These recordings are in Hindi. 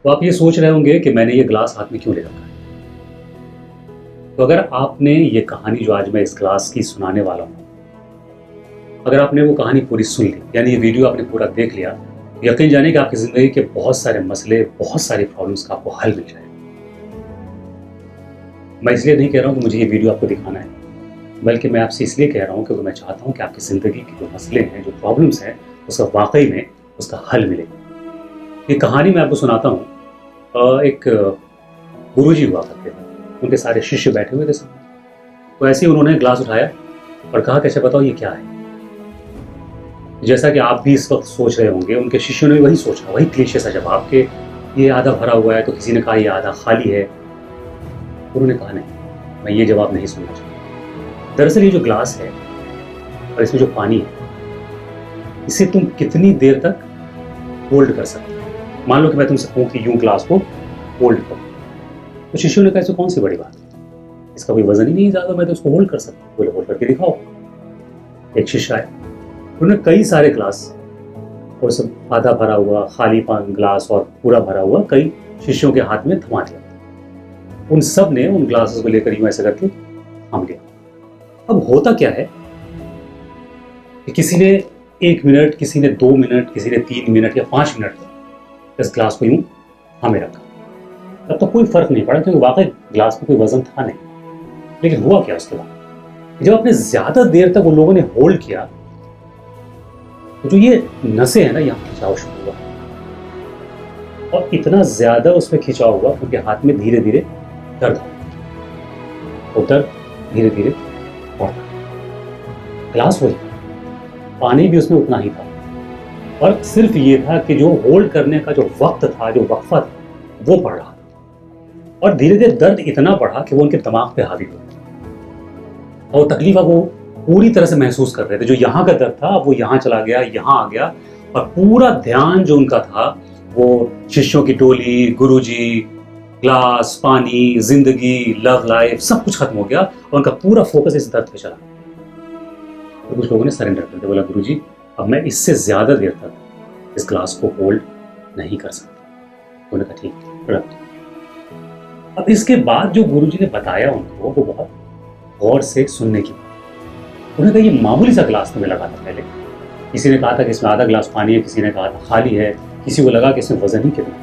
तो आप ये सोच रहे होंगे कि मैंने ये ग्लास हाथ में क्यों ले रखा है। तो अगर आपने ये कहानी जो आज मैं इस ग्लास की सुनाने वाला हूँ, अगर आपने वो कहानी पूरी सुन ली, यानी ये वीडियो आपने पूरा देख लिया, यकीन जाने कि आपकी ज़िंदगी के बहुत सारे मसले, बहुत सारी प्रॉब्लम्स का आपको हल मिल जाएगा। मैं इसलिए नहीं कह रहा हूँ कि मुझे ये वीडियो आपको दिखाना है, बल्कि मैं आपसे इसलिए कह रहा हूँ क्योंकि मैं चाहता हूँ कि आपकी ज़िंदगी के जो मसले हैं, जो प्रॉब्लम्स हैं, उसका वाकई में उसका हल मिले। ये कहानी मैं आपको सुनाता हूँ। एक गुरुजी हुआ करते थे, उनके सारे शिष्य बैठे हुए थे सब। तो ऐसे ही उन्होंने ग्लास उठाया और कहा कि अच्छा बताओ ये क्या है। जैसा कि आप भी इस वक्त सोच रहे होंगे, उनके शिष्यों ने वही सोचा, वही क्लीशे सा जवाब कि ये आधा भरा हुआ है, तो किसी ने कहा ये आधा खाली है। उन्होंने कहा नहीं, मैं ये जवाब नहीं सुनना चाहता। दरअसल ये जो ग्लास है और इसमें जो पानी है, इसे तुम कितनी देर तक होल्ड कर सकते हो। मान लो कि मैं तुमसे कहूँ कि यूं ग्लास को होल्ड करो, तो शिष्यों ने कहा इसमें कौन सी बड़ी बात है, इसका कोई वजन ही नहीं ज़्यादा, मैं तो इसको होल्ड कर सकता हूँ। बोले होल्ड करके दिखाओ। एक शिष्य आया, उन्होंने कई सारे ग्लास, और सब आधा भरा हुआ, खाली ग्लास और पूरा भरा हुआ कई शिष्यों के हाथ में थमा दिया। उन सब ने उन ग्लासेस को लेकर यूं ऐसे करके थाम लिया। अब होता क्या है कि किसी ने 1 मिनट, किसी ने 2 मिनट, किसी ने 3 मिनट या 5 मिनट इस ग्लास को यूं थामे रखा। तब तो कोई फर्क नहीं पड़ा क्योंकि वाकई ग्लास में कोई वजन था नहीं। लेकिन हुआ क्या उसके बाद, जब आपने ज्यादा देर तक उन लोगों ने होल्ड किया, तो जो ये नसें हैं ना, यहाँ खिंचाव शुरू हुआ और इतना ज्यादा उसमें खिंचाव हुआ उनके हाथ में धीरे धीरे दर्द हुआ और दर्द धीरे धीरे बढ़ता। ग्लास वही, पानी भी उसमें उतना ही था, और सिर्फ ये था कि जो होल्ड करने का जो वक्त था, जो वक्फा था, वो बढ़ रहा था। और धीरे धीरे दर्द इतना बढ़ा कि वो उनके दिमाग पे हावी हो गया और तकलीफ वो पूरी तरह से महसूस कर रहे थे। जो यहाँ का दर्द था वो यहाँ चला गया, यहाँ आ गया, और पूरा ध्यान जो उनका था वो शिष्यों की टोली, गुरुजी, ग्लास, पानी, जिंदगी, लव लाइफ, सब कुछ खत्म हो गया और उनका पूरा फोकस इस दर्द पे चला। तो कुछ लोगों ने सरेंडर कर दिया, बोला गुरुजी अब मैं इससे ज्यादा देर तक इस ग्लास को होल्ड नहीं कर सकता। उन्होंने कहा ठीक है, रख दो। अब इसके बाद जो गुरुजी ने बताया उनको, वो बहुत गौर से सुनने की। उन्होंने कहा ये मामूली सा ग्लास तो मैं लगा था पहले, किसी ने कहा था कि इसमें आधा ग्लास पानी है, किसी ने कहा था खाली है, किसी को लगा कि इसमें वजन ही कितना,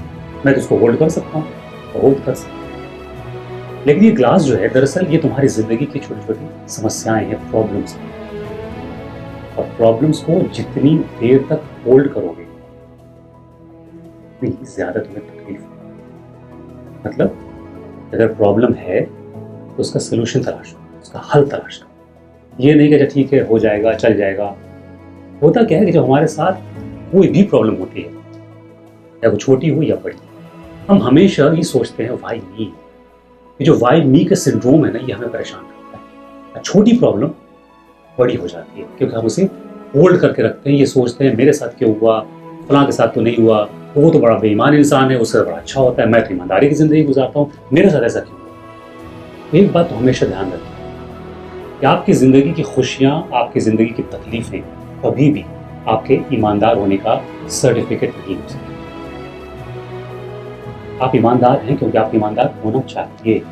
मैं तो इसको होल्ड कर सकता हूँ, होल्ड कर सकता हूँ। लेकिन ये ग्लास जो है, दरअसल ये तुम्हारी जिंदगी की छोटी छोटी समस्याएं हैं, प्रॉब्लम्स हैं, और प्रॉब्लम्स को जितनी देर तक होल्ड करोगे उतनी ज्यादा तुम्हें तकलीफ होगी। मतलब अगर प्रॉब्लम है तो उसका सोल्यूशन तलाशो, उसका हल तलाशो। ये नहीं कि अच्छा ठीक है हो जाएगा, चल जाएगा। होता क्या है कि जब हमारे साथ कोई भी प्रॉब्लम होती है, या वो छोटी हो या बड़ी, हम हमेशा ये सोचते हैं वाई मी। ये जो वाई मी का सिंड्रोम है ना, ये हमें परेशान करता है। छोटी प्रॉब्लम बड़ी हो जाती है क्योंकि हम उसे होल्ड करके रखते हैं। ये सोचते हैं मेरे साथ क्यों हुआ, फलां के साथ तो नहीं हुआ, वो तो बड़ा बेईमान इंसान है, उससे बड़ा अच्छा होता है, मैं तो ईमानदारी की जिंदगी गुजारता हूँ, मेरे साथ ऐसा क्यों हुआ। एक बात तो हमेशा ध्यान रखें कि आपकी जिंदगी की खुशियां, आपकी जिंदगी की तकलीफें कभी भी आपके ईमानदार होने का सर्टिफिकेट नहीं हो सकती। आप ईमानदार हैं क्योंकि आप ईमानदार होना चाहिए,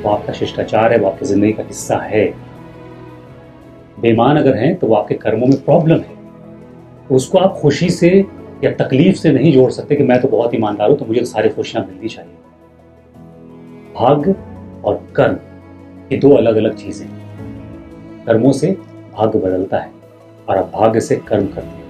वो आपका शिष्टाचार है, वो आपकी जिंदगी का हिस्सा है। बेईमान अगर हैं तो वो आपके कर्मों में प्रॉब्लम है, तो उसको आप खुशी से या तकलीफ से नहीं जोड़ सकते कि मैं तो बहुत ईमानदार हूं तो मुझे तो सारी खुशियां मिलनी चाहिए। भाग्य और कर्म ये दो अलग अलग चीजें। कर्मों से भाग्य बदलता है और आप भाग्य से कर्म करते हैं,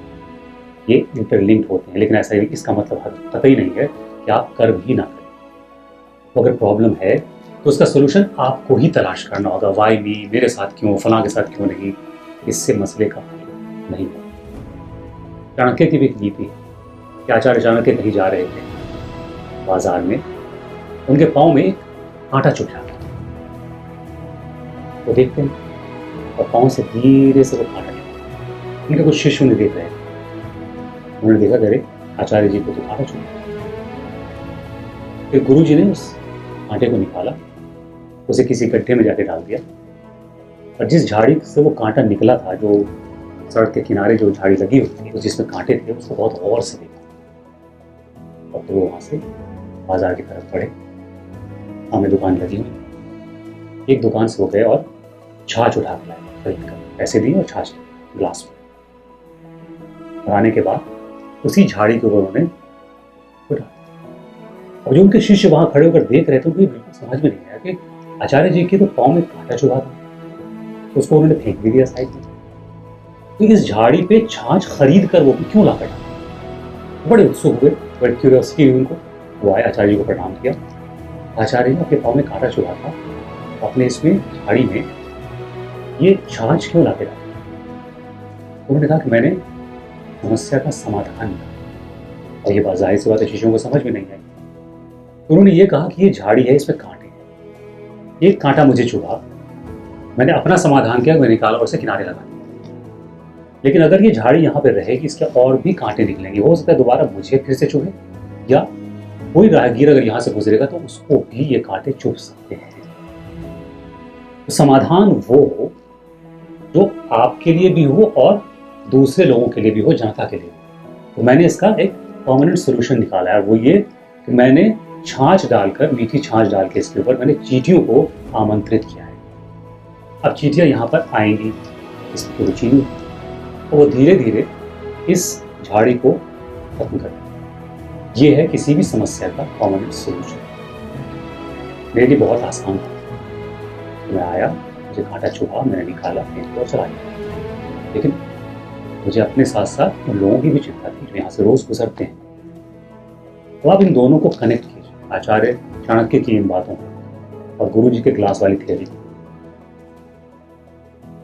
ये इंटरलिंक्ड होते हैं। लेकिन ऐसा इसका मतलब कतई नहीं है कि आप कर्म ही ना करें। तो अगर प्रॉब्लम है तो उसका सोल्यूशन आपको ही तलाश करना होगा। वाई मी, मेरे साथ क्यों, फलां के साथ क्यों नहीं, इससे मसले का हल नहीं होगा। चाणक्य की भी एक नीति है कि आचार्य चाणक्य कहीं जा रहे थे बाजार में, उनके पाँव में एक कांटा चुभ जाता, वो देखते हैं और पाँव से धीरे से वो कांटा निकला। उनके कुछ शिष्य उन्हें देख रहे थे, उन्होंने देखा अरे आचार्य जी को तो कांटा चुभ गया। फिर गुरु जी ने उस कांटे को निकाला, उसे किसी गड्ढे में जाके डाल दिया, और जिस झाड़ी से वो कांटा निकला था, जो सड़क के किनारे जो झाड़ी लगी हुई थी, जिसमें कांटे थे, उसको बहुत गौर से देखा और फिर वो वहाँ से बाजार की तरफ बढ़े। सामने दुकान लगी हुई, एक दुकान से वो गए और छाछ उठा के लाए खरीद कर, पैसे दिए और छाछ ग्लास में। और आने के बाद उसी झाड़ी के ऊपर उन्होंने उठा, और जो उनके शिष्य वहां खड़े होकर देख रहे थे उनको बिल्कुल समझ में नहीं आया कि आचार्य जी के तो पाँव में कांटा चुभा था, तो उसको उन्होंने फेंक भी दिया साइड में। तो इस झाड़ी पे छाछ खरीद कर वो क्यों ला कर डाला? बड़े उत्सुक हुए, बड़ी क्यूरियोसिटी हुई उनको। वो आए, आचार्य जी को प्रणाम किया। आचार्य ने अपने पाँव में कांटा चुभा था, अपने इसमें झाड़ी में ये छाछ क्यों ला के डाला? उन्होंने कहा कि मैंने समस्या का समाधान किया। और ये बात जाहिर सी बात है शिष्यों को समझ में नहीं आई। तो उन्होंने ये कहा कि ये झाड़ी है, इसमें कांटे हैं, एक कांटा मुझे चुभा, मैंने अपना समाधान किया, मैं निकाला और उसे किनारे लगा दिया। लेकिन अगर ये झाड़ी यहाँ पे रहेगी, इसके और भी कांटे निकलेंगे, हो सकता है दोबारा मुझे फिर से चुभे, या कोई राहगीर अगर यहाँ से गुजरेगा तो उसको भी ये कांटे चुभ सकते हैं। तो समाधान वो जो आपके लिए भी हो और दूसरे लोगों के लिए भी हो, जनता के लिए भी। तो मैंने इसका एक परमानेंट सोल्यूशन निकाला है, वो ये कि मैंने छाछ डालकर, मीठी छाछ डाल के इसके ऊपर मैंने चींटियों को आमंत्रित किया है। अब चींटियां यहाँ पर आएंगी, इसकी रुचि नहीं, तो वो धीरे धीरे इस झाड़ी को खत्म कर देंगे। ये है किसी भी समस्या का परमानेंट सोल्यूशन। मेरे लिए बहुत आसान था। मैं आया, मुझे कांटा चुभा, मैंने निकाला, फेंक और चला गया। लेकिन मुझे अपने साथ साथ उन लोगों की भी चिंता थी जो यहाँ से रोज गुजरते हैं। तो आप इन दोनों को कनेक्ट कीजिए, आचार्य चाणक्य की इन बातों को और गुरु जी के ग्लास वाली थियरी को।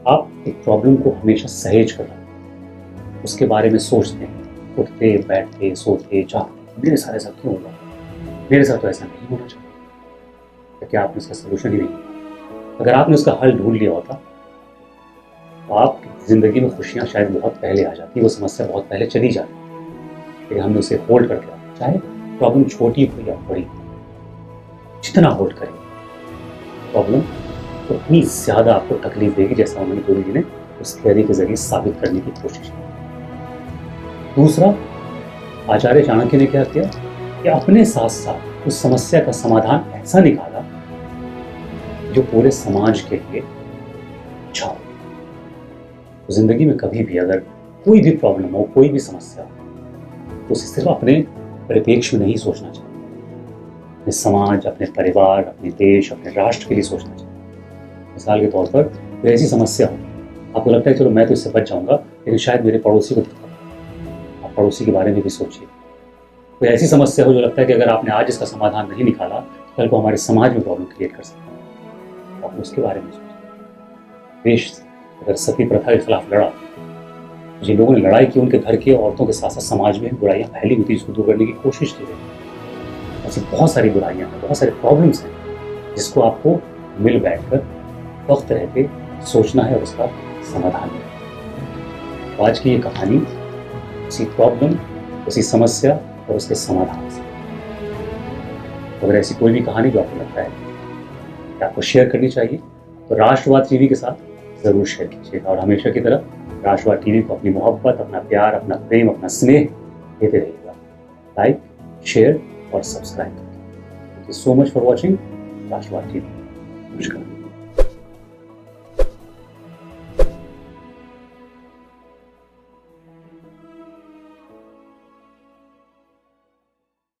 आप एक प्रॉब्लम को हमेशा सहेज कर रखते हैं, उसके बारे में सोचते हैं, उठते बैठते सोते जागते, मेरे साथ ऐसा क्यों हुआ, मेरे साथ तो ऐसा नहीं होना चाहिए। तो क्या आपने उसका सोल्यूशन ही नहीं किया? अगर आपने उसका हल ढूंढ लिया होता तो आपकी जिंदगी में खुशियां शायद बहुत पहले आ जाती, वो समस्या बहुत पहले चली जाती। लेकिन हमने उसे होल्ड कर दिया, चाहे प्रॉब्लम छोटी हो या बड़ी, जितना होल्ड करें प्रॉब्लम उतनी ज्यादा आपको तकलीफ देगी, जैसा उन्होंने गुरु जी ने उस थियरी के जरिए साबित करने की कोशिश की। दूसरा, आचार्य चाणक्य ने क्या किया कि अपने साथ साथ उस समस्या का समाधान ऐसा निकाला जो पूरे समाज के लिए अच्छा हो। तो जिंदगी में कभी भी अगर कोई भी प्रॉब्लम हो, कोई भी समस्या हो, तो उसे सिर्फ अपने परिप्रेक्ष्य में नहीं सोचना चाहिए, अपने समाज, अपने परिवार, अपने देश, अपने राष्ट्र के लिए सोचना चाहिए। मिसाल के तौर पर कोई ऐसी समस्या हो, आपको लगता है चलो मैं तो इससे बच जाऊंगा, लेकिन शायद मेरे पड़ोसी को दिक्कत हो, आप पड़ोसी के बारे में भी सोचिए। कोई ऐसी समस्या हो जो लगता है कि अगर आपने आज इसका समाधान नहीं निकाला, कल को हमारे समाज में प्रॉब्लम क्रिएट कर सकता है, आप उसके बारे में सोचिए। देश अगर सती प्रथा के खिलाफ लड़ा, जिन लोगों ने लड़ाई की उनके घर के औरतों के साथ साथ समाज में बुराइयां फैली हुई थी, इसको दूर करने की कोशिश की गई। ऐसी बहुत सारी बुराइयां हैं, बहुत सारे प्रॉब्लम्स हैं जिसको आपको मिल बैठकर वक्त रहते सोचना है और उसका समाधान है। तो आज की ये कहानी उसी प्रॉब्लम, उसी समस्या और उसके समाधान से। अगर ऐसी कोई भी कहानी जो आपको लगता है कि आपको शेयर करनी चाहिए, तो राष्ट्रवाद टीवी के साथ जरूर शेयर कीजिएगा। और हमेशा की तरह राष्ट्रवाद टीवी को अपनी मोहब्बत, अपना प्यार, अपना प्रेम, अपना स्नेह देते रहिएगा। लाइक, शेयर और सब्सक्राइब करिए। Thank you so much for watching राष्ट्रवाद टीवी। नमस्कार।